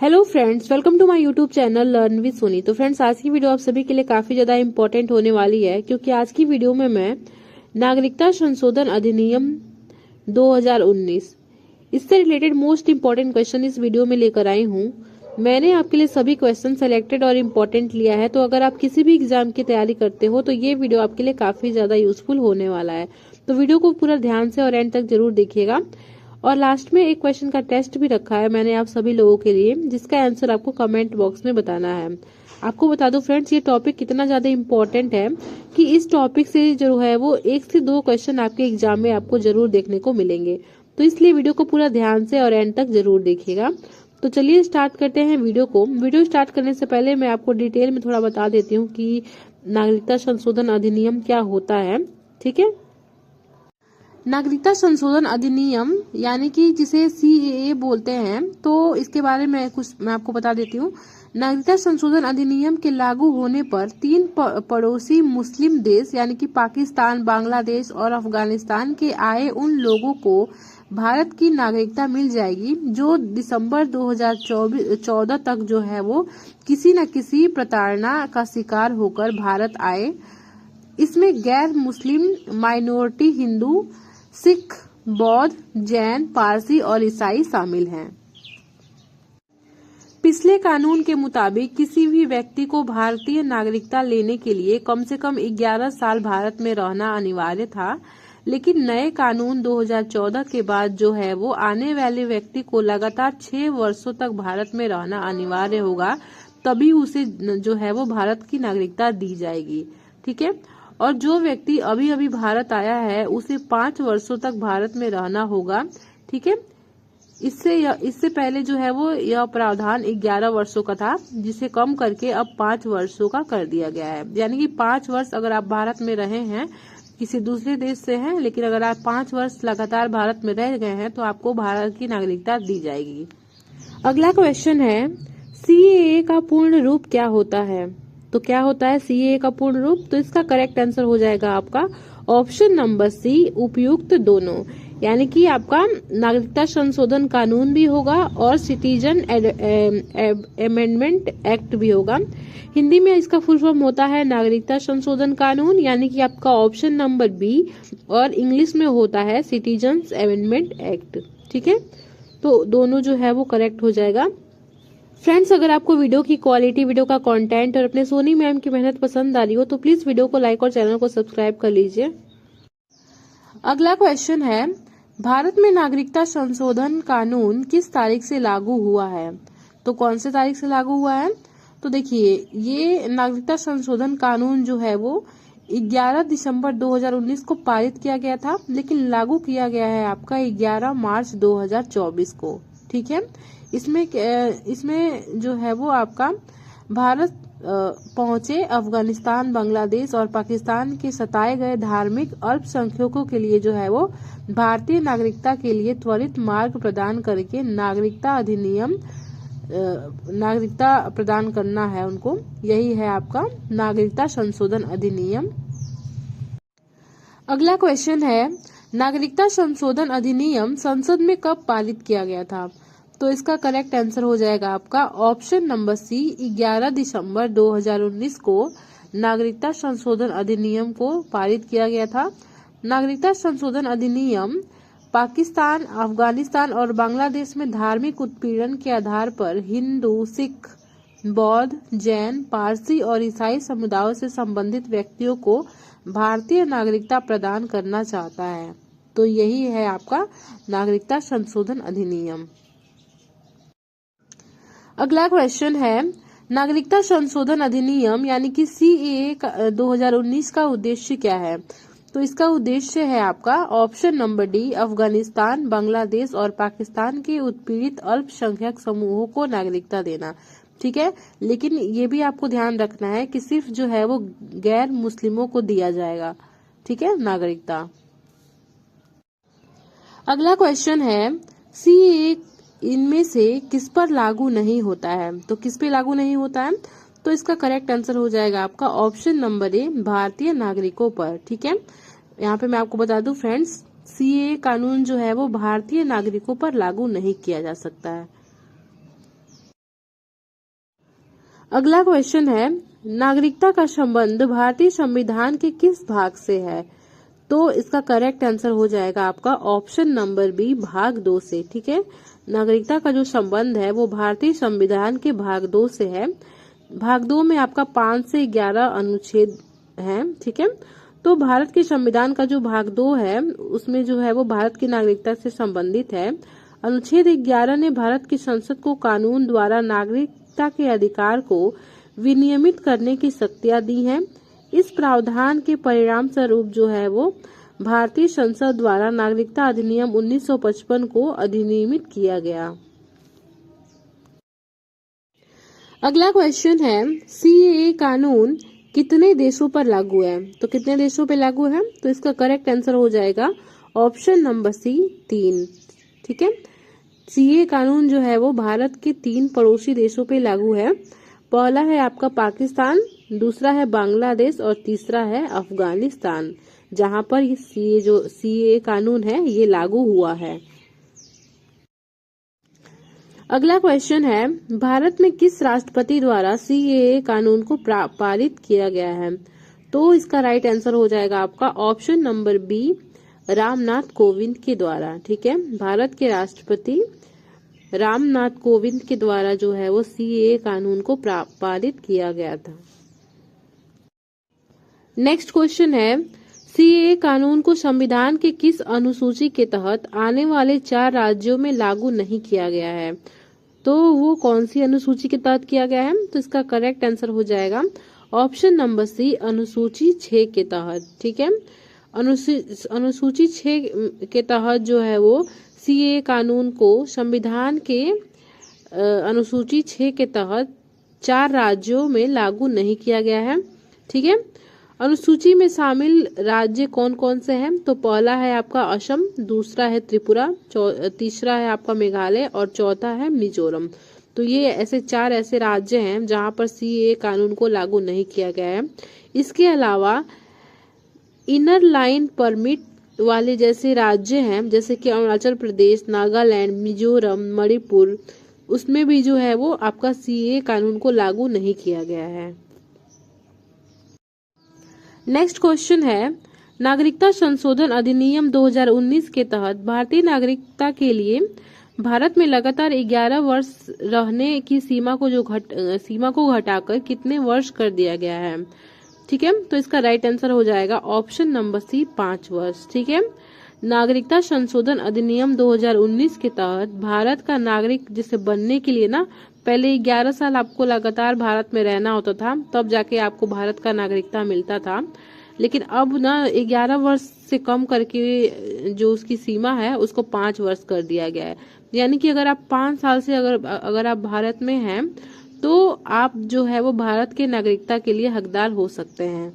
Hello friends, welcome to my YouTube channel learn with Soni. तो friends, आज की video आप सभी के लिए काफी ज्यादा इंपॉर्टेंट होने वाली है, क्योंकि आज की वीडियो में मैं नागरिकता संशोधन अधिनियम 2019 इससे रिलेटेड मोस्ट इंपॉर्टेंट क्वेश्चन इस वीडियो में लेकर आई हूँ। मैंने आपके लिए सभी क्वेश्चन सेलेक्टेड और इम्पोर्टेंट लिया है, तो अगर आप किसी भी एग्जाम की तैयारी करते हो तो ये वीडियो आपके लिए काफी ज्यादा यूजफुल होने वाला है। तो वीडियो को पूरा ध्यान से और एंड तक जरूर देखिएगा। और लास्ट में एक क्वेश्चन का टेस्ट भी रखा है मैंने आप सभी लोगों के लिए, जिसका आंसर आपको कमेंट बॉक्स में बताना है। आपको बता दो फ्रेंड्स, ये टॉपिक कितना ज्यादा इम्पोर्टेंट है कि इस टॉपिक से जो है वो 1 से 2 क्वेश्चन आपके एग्जाम में आपको जरूर देखने को मिलेंगे। तो इसलिए वीडियो को पूरा ध्यान से और एंड तक जरूर देखिएगा। तो चलिए स्टार्ट करते हैं वीडियो को। वीडियो स्टार्ट करने से पहले मैं आपको डिटेल में थोड़ा बता देती हूँ कि नागरिकता संशोधन अधिनियम क्या होता है। ठीक है, नागरिकता संशोधन अधिनियम यानी कि जिसे CAA बोलते हैं, तो इसके बारे में कुछ मैं आपको बता देती हूँ। नागरिकता संशोधन अधिनियम के लागू होने पर 3 पड़ोसी मुस्लिम देश यानी कि पाकिस्तान, बांग्लादेश और अफगानिस्तान के आए उन लोगों को भारत की नागरिकता मिल जाएगी जो दिसंबर 2014 तक जो है वो किसी न किसी प्रताड़ना का शिकार होकर भारत आए। इसमें गैर मुस्लिम माइनॉरिटी हिंदू, सिख, बौद्ध, जैन, पारसी और ईसाई शामिल हैं। पिछले कानून के मुताबिक किसी भी व्यक्ति को भारतीय नागरिकता लेने के लिए कम से कम 11 साल भारत में रहना अनिवार्य था, लेकिन नए कानून 2014 के बाद जो है वो आने वाले व्यक्ति को लगातार 6 वर्षों तक भारत में रहना अनिवार्य होगा, तभी उसे जो है वो भारत की नागरिकता दी जाएगी। ठीक है, और जो व्यक्ति अभी अभी भारत आया है उसे 5 वर्षों तक भारत में रहना होगा। ठीक है, इससे पहले जो है वो यह प्रावधान 11 वर्षों का था, जिसे कम करके अब 5 वर्षों का कर दिया गया है। यानी कि 5 वर्ष अगर आप भारत में रहे हैं, किसी दूसरे देश से हैं, लेकिन अगर आप 5 वर्ष लगातार भारत में रह गए हैं तो आपको भारत की नागरिकता दी जाएगी। अगला क्वेश्चन है, CAA का पूर्ण रूप क्या होता है? तो क्या होता है CAA का पूर्ण रूप? तो इसका करेक्ट आंसर हो जाएगा आपका ऑप्शन नंबर C, उपयुक्त दोनों। यानी कि आपका नागरिकता संशोधन कानून भी होगा और सिटीजन अमेंडमेंट एक्ट भी होगा। हिंदी में इसका फुल फॉर्म होता है नागरिकता संशोधन कानून, यानी कि आपका ऑप्शन नंबर B, और इंग्लिश में होता है सिटीजन अमेंडमेंट एक्ट। ठीक है, तो दोनों जो है वो करेक्ट हो जाएगा। फ्रेंड्स, अगर आपको वीडियो की क्वालिटी, वीडियो का कंटेंट और अपने सोनी मैम की मेहनत पसंद आ रही हो तो प्लीज वीडियो को लाइक और चैनल को सब्सक्राइब कर लीजिए। अगला क्वेश्चन है, भारत में नागरिकता संशोधन कानून किस तारीख से लागू हुआ है? तो कौन से तारीख से लागू हुआ है? तो देखिए, ये नागरिकता संशोधन कानून जो है वो 11 दिसंबर 2019 को पारित किया गया था, लेकिन लागू किया गया है आपका 11 मार्च 2024 को। ठीक है, इसमें जो है वो आपका भारत पहुंचे अफगानिस्तान, बांग्लादेश और पाकिस्तान के सताए गए धार्मिक अल्पसंख्यकों के लिए जो है वो भारतीय नागरिकता के लिए त्वरित मार्ग प्रदान करके नागरिकता प्रदान करना है उनको। यही है आपका नागरिकता संशोधन अधिनियम। अगला क्वेश्चन है, नागरिकता संशोधन अधिनियम संसद में कब पारित किया गया था? तो इसका करेक्ट आंसर हो जाएगा आपका ऑप्शन नंबर C, 11 दिसंबर 2019 को नागरिकता संशोधन अधिनियम को पारित किया गया था। नागरिकता संशोधन अधिनियम पाकिस्तान, अफगानिस्तान और बांग्लादेश में धार्मिक उत्पीड़न के आधार पर हिंदू, सिख, बौद्ध, जैन, पारसी और ईसाई समुदायों से संबंधित व्यक्तियों को भारतीय नागरिकता प्रदान करना चाहता है। तो यही है आपका नागरिकता संशोधन अधिनियम। अगला क्वेश्चन है, नागरिकता संशोधन अधिनियम यानी कि CAA 2019 का उद्देश्य क्या है? तो इसका उद्देश्य है आपका option number D, Afghanistan, Bangladesh और पाकिस्तान के उत्पीड़ित अल्पसंख्यक समूहों को नागरिकता देना। ठीक है, लेकिन ये भी आपको ध्यान रखना है कि सिर्फ जो है वो गैर मुस्लिमों को दिया जाएगा। ठीक है, नागरिकता। अगला क्वेश्चन है, CAA इनमें से किस पर लागू नहीं होता है? तो किस पे लागू नहीं होता है? तो इसका करेक्ट आंसर हो जाएगा आपका ऑप्शन नंबर A, भारतीय नागरिकों पर। ठीक है, यहाँ पे मैं आपको बता दूं फ्रेंड्स, CAA कानून जो है वो भारतीय नागरिकों पर लागू नहीं किया जा सकता है। अगला क्वेश्चन है, नागरिकता का संबंध भारतीय संविधान के किस भाग से है? तो इसका करेक्ट आंसर हो जाएगा आपका ऑप्शन नंबर बी, भाग 2 से। ठीक है, नागरिकता का जो संबंध है वो भारतीय संविधान के भाग 2 से है। भाग 2 में आपका 5 से 11 अनुच्छेद है। ठीक है, तो भारत के संविधान का जो भाग 2 है उसमें जो है वो भारत की नागरिकता से संबंधित है। अनुच्छेद 11 ने भारत की संसद को कानून द्वारा नागरिकता के अधिकार को विनियमित करने की शक्तियां दी हैं। इस प्रावधान के परिणाम स्वरूप जो है वो भारतीय संसद द्वारा नागरिकता अधिनियम 1955 को अधिनियमित किया गया। अगला क्वेश्चन है, सीएए कानून कितने देशों पर लागू है? तो कितने देशों पर लागू है? तो इसका करेक्ट आंसर हो जाएगा ऑप्शन नंबर सी, 3। ठीक है, सीएए कानून जो है वो भारत के 3 पड़ोसी देशों पे लागू है। पहला है आपका पाकिस्तान, दूसरा है बांग्लादेश और तीसरा है अफगानिस्तान, जहां पर ये सीएए कानून है ये लागू हुआ है। अगला क्वेश्चन है, भारत में किस राष्ट्रपति द्वारा सीएए कानून को पारित किया गया है? तो इसका राइट आंसर हो जाएगा आपका option number B, Ramnath Kovind के द्वारा। ठीक है, भारत के राष्ट्रपति रामनाथ कोविंद के द्वारा जो है वो सीएए कानून को पारित किया गया था। नेक्स्ट क्वेश्चन है, सीएए कानून को संविधान के किस अनुसूची के तहत आने वाले 4 राज्यों में लागू नहीं किया गया है? तो वो कौन सी अनुसूची के तहत किया गया है? तो इसका करेक्ट आंसर हो जाएगा ऑप्शन नंबर सी, अनुसूची 6 के तहत। ठीक है, अनुसूची 6 के तहत जो है वो सीएए कानून को संविधान के अनुसूची 6 के तहत 4 राज्यों में लागू नहीं किया गया है। ठीक है, अनुसूची में शामिल राज्य कौन कौन से हैं? तो पहला है आपका असम, दूसरा है त्रिपुरा, तीसरा है आपका मेघालय और चौथा है मिजोरम। तो ये ऐसे 4 ऐसे राज्य हैं जहां पर सीएए कानून को लागू नहीं किया गया है। इसके अलावा इनर लाइन परमिट वाले जैसे राज्य हैं जैसे कि अरुणाचल प्रदेश, नागालैंड, मिजोरम, मणिपुर, उसमें भी जो है वो आपका सीएए कानून को लागू नहीं किया गया है। नेक्स्ट क्वेश्चन है, नागरिकता संशोधन अधिनियम 2019 के तहत भारतीय नागरिकता के लिए भारत में लगातार 11 वर्ष रहने की सीमा को घटाकर कितने वर्ष कर दिया गया है? ठीक है, तो इसका राइट आंसर हो जाएगा ऑप्शन नंबर सी, 5 वर्ष। ठीक है, नागरिकता संशोधन अधिनियम 2019 के तहत भारत का नागरिक जिसे बनने के लिए ना पहले 11 साल आपको लगातार भारत में रहना होता था, तब जाके आपको भारत का नागरिकता मिलता था। लेकिन अब ना 11 वर्ष से कम करके जो उसकी सीमा है उसको 5 वर्ष कर दिया गया है। यानी कि अगर आप 5 साल से अगर आप भारत में हैं तो आप जो है वो भारत के नागरिकता के लिए हकदार हो सकते हैं।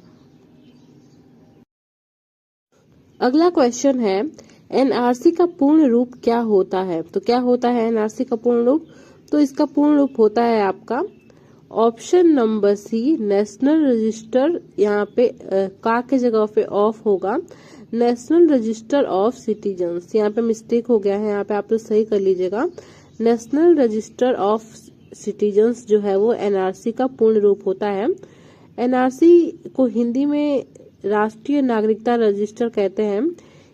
अगला क्वेश्चन है, एनआरसी का पूर्ण रूप क्या होता है? तो क्या होता है एनआरसी का पूर्ण रूप? तो इसका पूर्ण रूप होता है आपका option number C, national register, यहाँ पे का के जगह पे ऑफ होगा, नेशनल रजिस्टर ऑफ सिटीजन्स। यहाँ पे मिस्टेक हो गया है, यहाँ पे आप लोग सही कर लीजिएगा। नेशनल रजिस्टर ऑफ सिटीजन्स जो है वो एनआरसी का पूर्ण रूप होता है। एनआरसी को हिंदी में राष्ट्रीय नागरिकता रजिस्टर कहते हैं।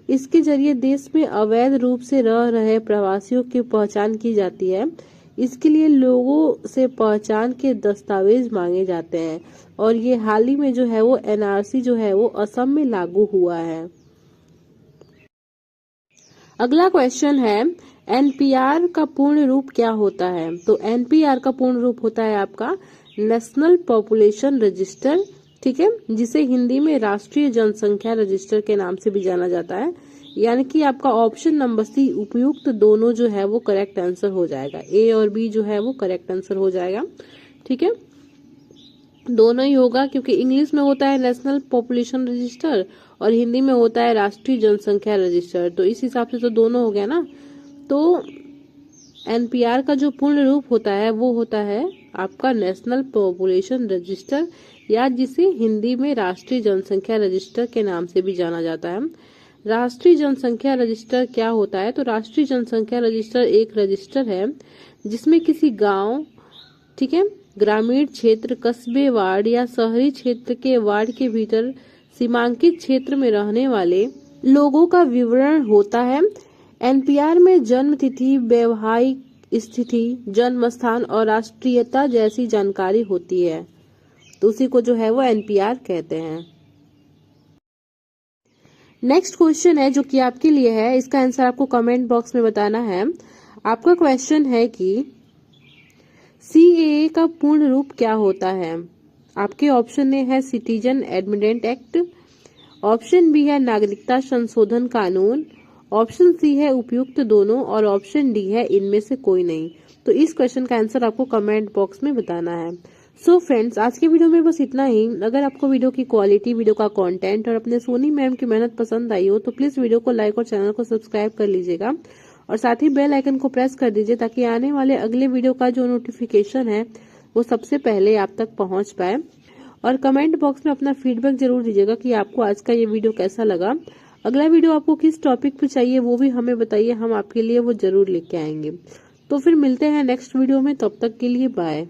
इसके जरिए देश में अवैध रूप से रह रहे प्रवासियों की पहचान की जाती है। इसके लिए लोगों से पहचान के दस्तावेज मांगे जाते हैं और ये हाल ही में जो है वो एनआरसी जो है वो असम में लागू हुआ है। अगला क्वेश्चन है, एनपीआर का पूर्ण रूप क्या होता है? तो एनपीआर का पूर्ण रूप होता है आपका नेशनल पॉपुलेशन रजिस्टर। ठीक है, जिसे हिंदी में राष्ट्रीय जनसंख्या रजिस्टर के नाम से भी जाना जाता है। यानी कि आपका ऑप्शन नंबर सी, उपयुक्त दोनों जो है वो करेक्ट आंसर हो जाएगा। ए और बी जो है वो करेक्ट आंसर हो जाएगा। ठीक है, दोनों ही होगा क्योंकि इंग्लिश में होता है नेशनल पॉपुलेशन रजिस्टर और हिंदी में होता है राष्ट्रीय जनसंख्या रजिस्टर, तो इस हिसाब से तो दोनों हो गया ना। तो एनपीआर का जो पूर्ण रूप होता है वो होता है आपका नेशनल पॉपुलेशन रजिस्टर, या जिसे हिंदी में राष्ट्रीय जनसंख्या रजिस्टर के नाम से भी जाना जाता है। राष्ट्रीय जनसंख्या रजिस्टर क्या होता है? तो राष्ट्रीय जनसंख्या रजिस्टर एक रजिस्टर है जिसमें किसी गांव, ठीक है, ग्रामीण क्षेत्र, कस्बे वार्ड या शहरी क्षेत्र के वार्ड के भीतर सीमांकित क्षेत्र में रहने वाले लोगों का विवरण होता है। एनपीआर में जन्म तिथि, वैवाहिक स्थिति, जन्म स्थान और राष्ट्रीयता जैसी जानकारी होती है, तो उसी को जो है वो एनपीआर कहते हैं। नेक्स्ट क्वेश्चन है जो कि आपके लिए है, इसका आंसर आपको कमेंट बॉक्स में बताना है। आपका क्वेश्चन है कि सीएए का पूर्ण रूप क्या होता है। आपके ऑप्शन ए है citizen amendment act, option B है नागरिकता संशोधन कानून, ऑप्शन सी है उपयुक्त दोनों और ऑप्शन डी है इनमें से कोई नहीं। तो इस क्वेश्चन का आंसर आपको कमेंट बॉक्स में बताना है। सो फ्रेंड्स, आज के वीडियो में बस इतना ही। अगर आपको वीडियो की क्वालिटी, वीडियो का कंटेंट और अपने सोनी मैम की मेहनत पसंद आई हो तो प्लीज वीडियो को लाइक और चैनल को सब्सक्राइब कर लीजिएगा और साथ ही बेल आइकन को प्रेस कर दीजिए ताकि आने वाले अगले वीडियो का जो नोटिफिकेशन है वो सबसे पहले आप तक पहुंच पाए। और कमेंट बॉक्स में अपना फीडबैक जरूर दीजिएगा कि आपको आज का ये वीडियो कैसा लगा। अगला वीडियो आपको किस टॉपिक पे चाहिए वो भी हमें बताइए, हम आपके लिए वो जरूर लेके आएंगे। तो फिर मिलते हैं नेक्स्ट वीडियो में, तब तक के लिए बाय।